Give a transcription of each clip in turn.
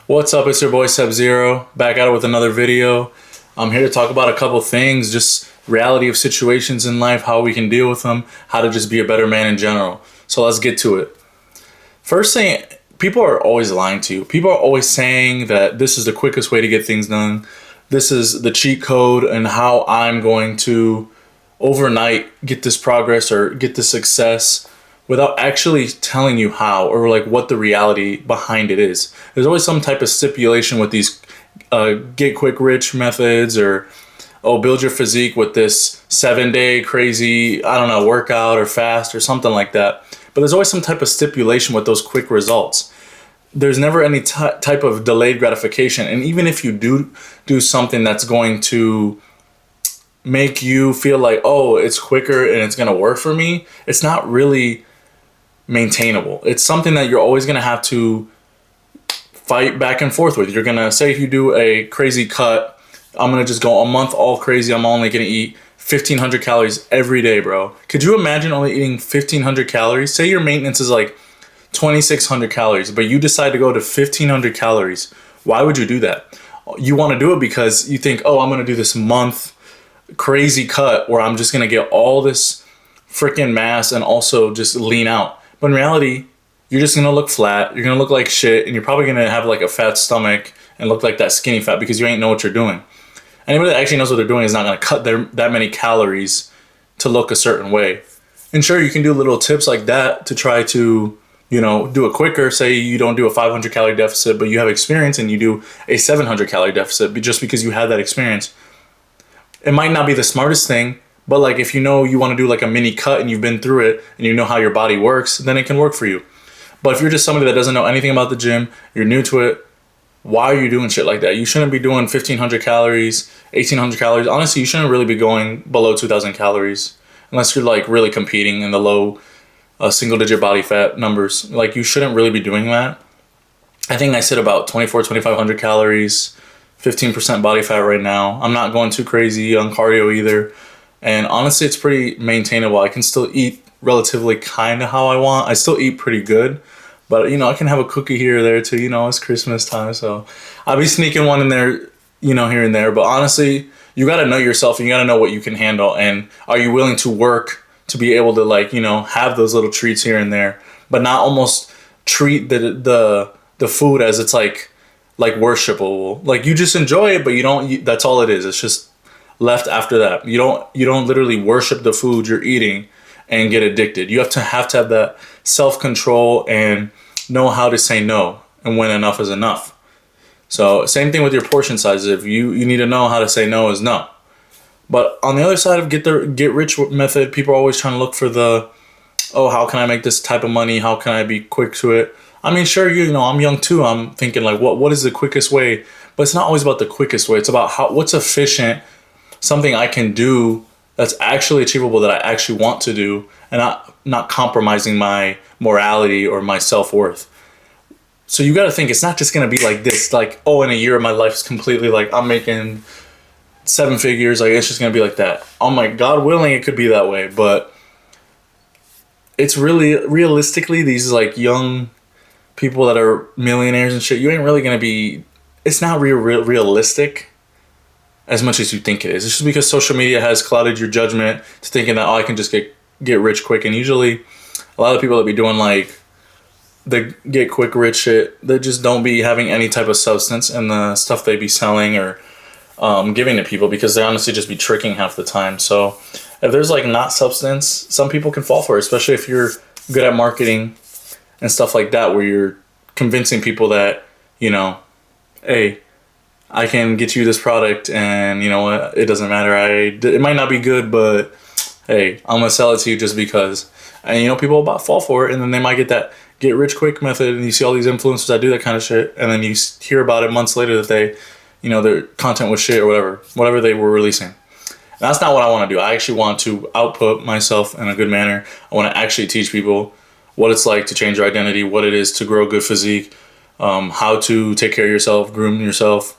What's up? It's your boy Sebzero, back at it with another video. I'm here to talk about a couple things, just reality of situations in life, how we can deal with them, how to just be a better man in general. So let's get to it. First thing, people are always lying to you. People are always saying that this is the quickest way to get things done. This is the cheat code and how I'm going to overnight get this progress or get this success, without actually telling you how or like what the reality behind it is. There's always some type of stipulation with these get quick rich methods, or build your physique with this 7-day crazy, I don't know, workout or fast or something like that. But there's always some type of stipulation with those quick results. There's never any type of delayed gratification. And even if you do something that's going to make you feel like, oh, it's quicker and it's going to work for me, it's not really maintainable. It's something that you're always going to have to fight back and forth with. You're going to say, if you do a crazy cut, I'm going to just go a month all crazy. I'm only going to eat 1,500 calories every day, bro. Could you imagine only eating 1,500 calories? Say your maintenance is like 2,600 calories, but you decide to go to 1,500 calories. Why would you do that? You want to do it because you think, oh, I'm going to do this month crazy cut where I'm just going to get all this freaking mass and also just lean out. But in reality, you're just going to look flat. You're going to look like shit. And you're probably going to have like a fat stomach and look like that skinny fat because you ain't know what you're doing. Anybody that actually knows what they're doing is not going to cut that many calories to look a certain way. And sure, you can do little tips like that to try to, do it quicker. Say you don't do a 500 calorie deficit, but you have experience and you do a 700 calorie deficit just because you have that experience. It might not be the smartest thing, but like if you want to do like a mini cut and you've been through it and you know how your body works, then it can work for you. But if you're just somebody that doesn't know anything about the gym, you're new to it, why are you doing shit like that? You shouldn't be doing 1,500 calories, 1,800 calories. Honestly, you shouldn't really be going below 2,000 calories unless you're like really competing in the low single digit body fat numbers. Like you shouldn't really be doing that. I think I sit about 2,500 calories, 15% body fat right now. I'm not going too crazy on cardio either. And honestly, it's pretty maintainable. I can still eat relatively kind of how I want. I still eat pretty good. But, I can have a cookie here or there too. It's Christmas time. So I'll be sneaking one in there, here and there. But honestly, you got to know yourself and you got to know what you can handle. And are you willing to work to be able to have those little treats here and there, but not almost treat the food as it's like worshipable. Like you just enjoy it, but you don't, that's all it is. It's just left after that. You don't literally worship the food you're eating and get addicted. You have to have that self-control and know how to say no and when enough is enough. So same thing with your portion sizes. If you need to know how to say no is no. But on the other side of get rich method, people are always trying to look for how can I make this type of money? How can I be quick to it? I mean, sure, I'm young too. I'm thinking like, what is the quickest way? But it's not always about the quickest way. It's about what's efficient, something I can do that's actually achievable, that I actually want to do, and not compromising my morality or my self-worth. So you got to think it's not just going to be like this, like, oh, in a year my life is completely like I'm making 7 figures. Like it's just going to be like that. Oh my God willing, it could be that way. But it's really realistically these like young people that are millionaires and shit, you ain't really going to be, it's not realistic as much as you think it is. It's just because social media has clouded your judgment to thinking that, I can just get rich quick. And usually a lot of people that be doing like the get quick rich shit, they just don't be having any type of substance in the stuff they be selling or giving to people, because they honestly just be tricking half the time. So if there's like not substance, some people can fall for it, especially if you're good at marketing and stuff like that, where you're convincing people that, hey, I can get you this product and you know what, it doesn't matter. It might not be good, but hey, I'm going to sell it to you just because. And people about fall for it, and then they might get that get rich quick method, and you see all these influencers that do that kind of shit, and then you hear about it months later that they, their content was shit or whatever they were releasing. And that's not what I want to do. I actually want to output myself in a good manner. I want to actually teach people what it's like to change your identity, what it is to grow a good physique, how to take care of yourself, groom yourself,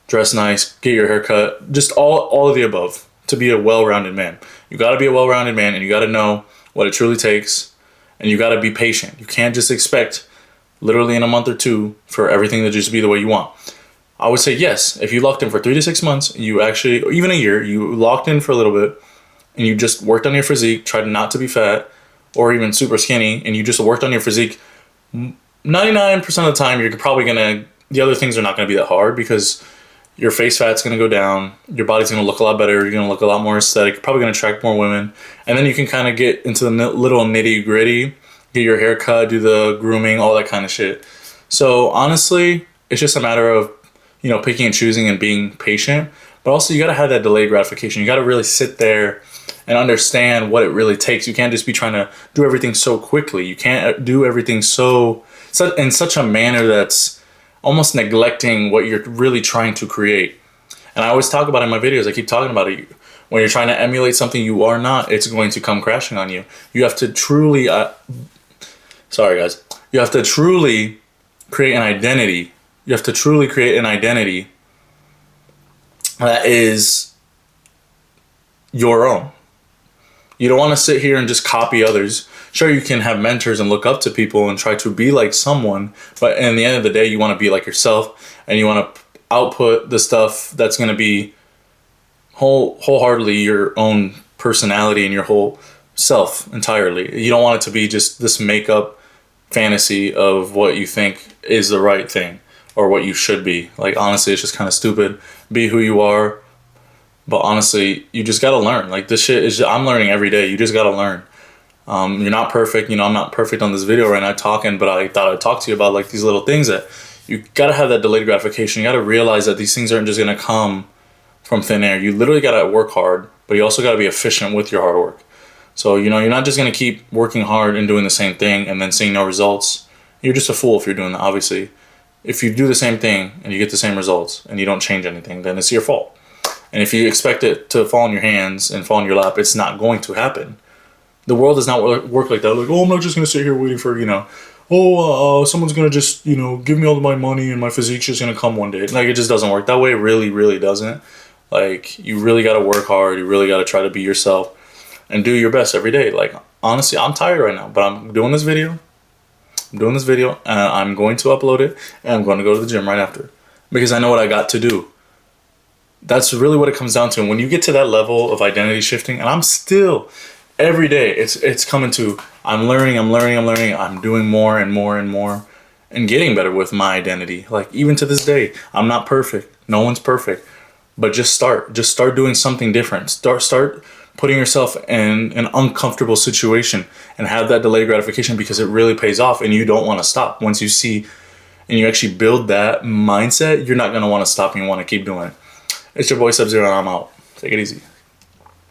dress nice, get your hair cut, just all of the above to be a well-rounded man. You got to be a well-rounded man, and you got to know what it truly takes, and you got to be patient. You can't just expect literally in a month or two for everything to just be the way you want? I would say yes. If you locked in for 3 to 6 months, you actually, or even a year, you locked in for a little bit and you just worked on your physique, tried not to be fat or even super skinny, and you just worked on your physique, 99% of the time, you're probably gonna, the other things are not gonna be that hard because your face fat's gonna go down, your body's gonna look a lot better, you're gonna look a lot more aesthetic, you're probably gonna attract more women, and then you can kind of get into the little nitty gritty, get your hair cut, do the grooming, all that kind of shit. So honestly, it's just a matter of, you know, picking and choosing and being patient, but also you gotta have that delayed gratification. You gotta really sit there and understand what it really takes. You can't just be trying to do everything so quickly. You can't do everything so in such a manner that's almost neglecting what you're really trying to create. And I always talk about it in my videos. I keep talking about it. When you're trying to emulate something you are not, it's going to come crashing on you. You have to truly, sorry guys, you have to truly create an identity. You have to truly create an identity that is your own. You don't want to sit here and just copy others. Sure, you can have mentors and look up to people and try to be like someone, but in the end of the day, you want to be like yourself, and you want to output the stuff that's going to be wholeheartedly your own personality and your whole self entirely. You don't want it to be just this makeup fantasy of what you think is the right thing or what you should be. Like, honestly, it's just kind of stupid. Be who you are. But honestly, you just gotta learn. Like, this shit is, I'm learning every day. You just gotta learn. You're not perfect. You know, I'm not perfect on this video right now talking, but I thought I'd talk to you about like these little things that you gotta have that delayed gratification. You gotta realize that these things aren't just gonna come from thin air. You literally gotta work hard, but you also gotta be efficient with your hard work. So, you know, you're not just gonna keep working hard and doing the same thing and then seeing no results. You're just a fool if you're doing that, obviously. If you do the same thing and you get the same results and you don't change anything, then it's your fault. And if you expect it to fall in your hands and fall in your lap, it's not going to happen. The world does not work like that. Like, oh, I'm not just going to sit here waiting for, you know, someone's going to just, you know, give me all of my money and my physique's just going to come one day. Like, it just doesn't work that way. It really, really doesn't. Like, you really got to work hard. You really got to try to be yourself and do your best every day. Like, honestly, I'm tired right now, but I'm doing this video. And I'm going to upload it, and I'm going to go to the gym right after because I know what I got to do. That's really what it comes down to. And when you get to that level of identity shifting, and I'm still, every day, it's coming to, I'm learning, I'm doing more and more and more, and getting better with my identity. Like, even to this day, I'm not perfect. No one's perfect. But just start doing something different. Start putting yourself in an uncomfortable situation and have that delayed gratification because it really pays off and you don't want to stop. Once you see and you actually build that mindset, you're not going to want to stop and you want to keep doing it. It's your boy Sebzero and I'm out. Take it easy.